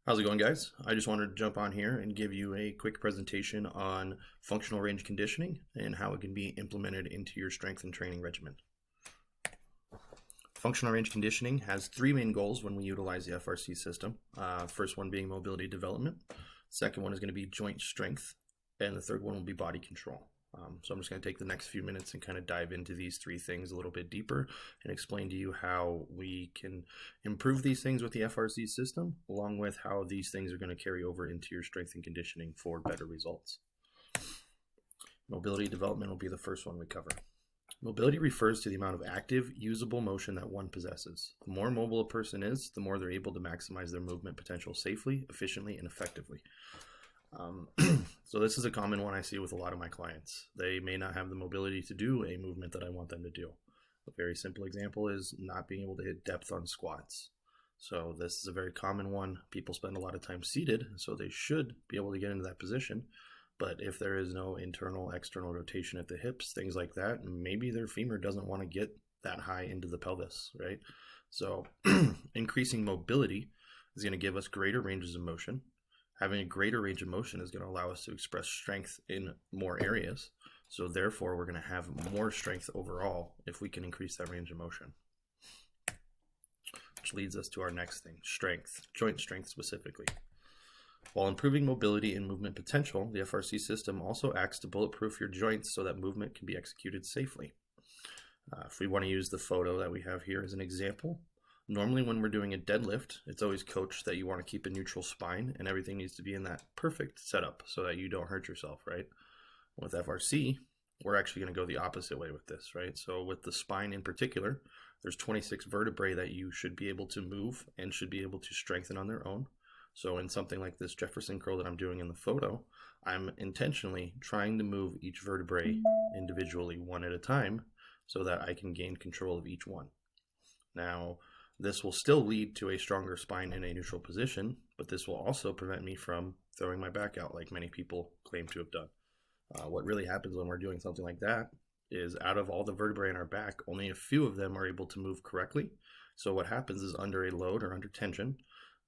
How's it going, guys? I just wanted to jump on here and give you a quick presentation on functional range conditioning and how it can be implemented into your strength and training regimen. Functional range conditioning has three main goals when we utilize the FRC system. First one being mobility development. Second one is going to be joint strength. And the third one will be body control. So I'm just going to take the next few minutes and kind of dive into these three things a little bit deeper and explain to you how we can improve these things with the FRC system, along with how these things are going to carry over into your strength and conditioning for better results. Mobility development will be the first one we cover. Mobility refers to the amount of active, usable motion that one possesses. The more mobile a person is, the more they're able to maximize their movement potential safely, efficiently, and effectively. So this is a common one I see with a lot of my clients. They may not have the mobility to do a movement that I want them to do. A very simple example is not being able to hit depth on squats. So this is a very common one. People spend a lot of time seated, so they should be able to get into that position. But if there is no internal, external rotation at the hips, things like that, maybe their femur doesn't want to get that high into the pelvis, right? So increasing mobility is going to give us greater ranges of motion. Having a greater range of motion is going to allow us to express strength in more areas. So therefore, we're going to have more strength overall if we can increase that range of motion. Which leads us to our next thing, strength, joint strength specifically. While improving mobility and movement potential, the FRC system also acts to bulletproof your joints so that movement can be executed safely. If we want to use the photo that we have here as an example, normally when we're doing a deadlift, it's always coached that you want to keep a neutral spine and everything needs to be in that perfect setup so that you don't hurt yourself, right? With FRC, we're actually going to go the opposite way with this, right? So with the spine in particular, there's 26 vertebrae that you should be able to move and should be able to strengthen on their own. So in something like this Jefferson curl that I'm doing in the photo, I'm intentionally trying to move each vertebrae individually one at a time so that I can gain control of each one. Now, this will still lead to a stronger spine in a neutral position, but this will also prevent me from throwing my back out like many people claim to have done. What really happens when we're doing something like that is out of all the vertebrae in our back, only a few of them are able to move correctly. So what happens is under a load or under tension,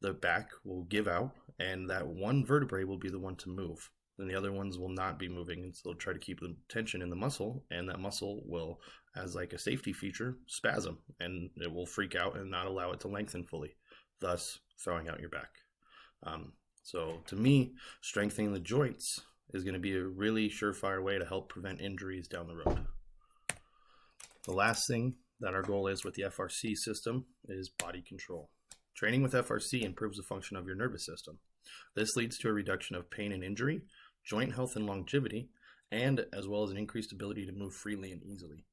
the back will give out and that one vertebrae will be the one to move. Then the other ones will not be moving, and so they'll try to keep the tension in the muscle, and that muscle will, as like a safety feature, spasm, and it will freak out and not allow it to lengthen fully, thus throwing out your back. So to me, strengthening the joints is going to be a really surefire way to help prevent injuries down the road. The last thing that our goal is with the FRC system is body control. Training with FRC improves the function of your nervous system. This leads to a reduction of pain and injury, joint health and longevity, and as well as an increased ability to move freely and easily.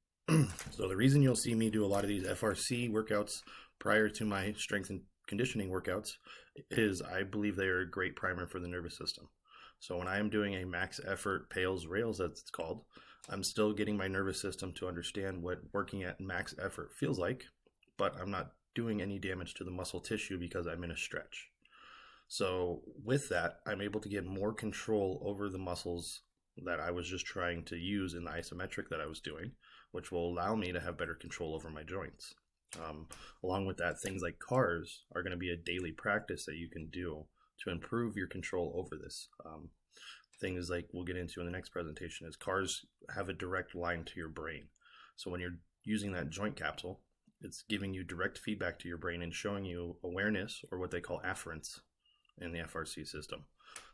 So the reason you'll see me do a lot of these FRC workouts prior to my strength and conditioning workouts is I believe they are a great primer for the nervous system. So when I am doing a max effort PAILS rails, as it's called, I'm still getting my nervous system to understand what working at max effort feels like, but I'm not doing any damage to the muscle tissue because I'm in a stretch. So with that, I'm able to get more control over the muscles that I was just trying to use in the isometric that I was doing, which will allow me to have better control over my joints. Along with that, things like CARs are going to be a daily practice that you can do to improve your control over this. Things like we'll get into in the next presentation is CARs have a direct line to your brain. So when you're using that joint capsule, it's giving you direct feedback to your brain and showing you awareness, or what they call afference, in the FRC system.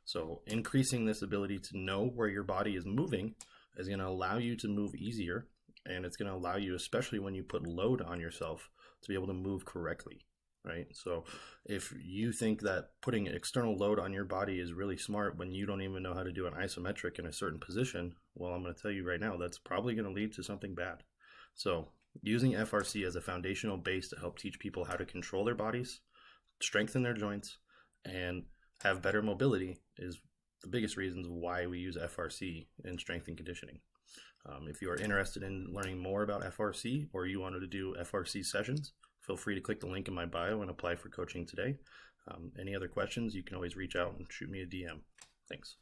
So increasing this ability to know where your body is moving is going to allow you to move easier, and it's going to allow you, especially when you put load on yourself, to be able to move correctly, right? So if you think that putting external load on your body is really smart when you don't even know how to do an isometric in a certain position, well, I'm going to tell you right now, that's probably going to lead to something bad. So using FRC as a foundational base to help teach people how to control their bodies, strengthen their joints, and have better mobility is the biggest reasons why we use FRC in strength and conditioning. If you are interested in learning more about FRC, or you wanted to do FRC sessions, feel free to click the link in my bio and apply for coaching today. Any other questions, you can always reach out and shoot me a DM. Thanks.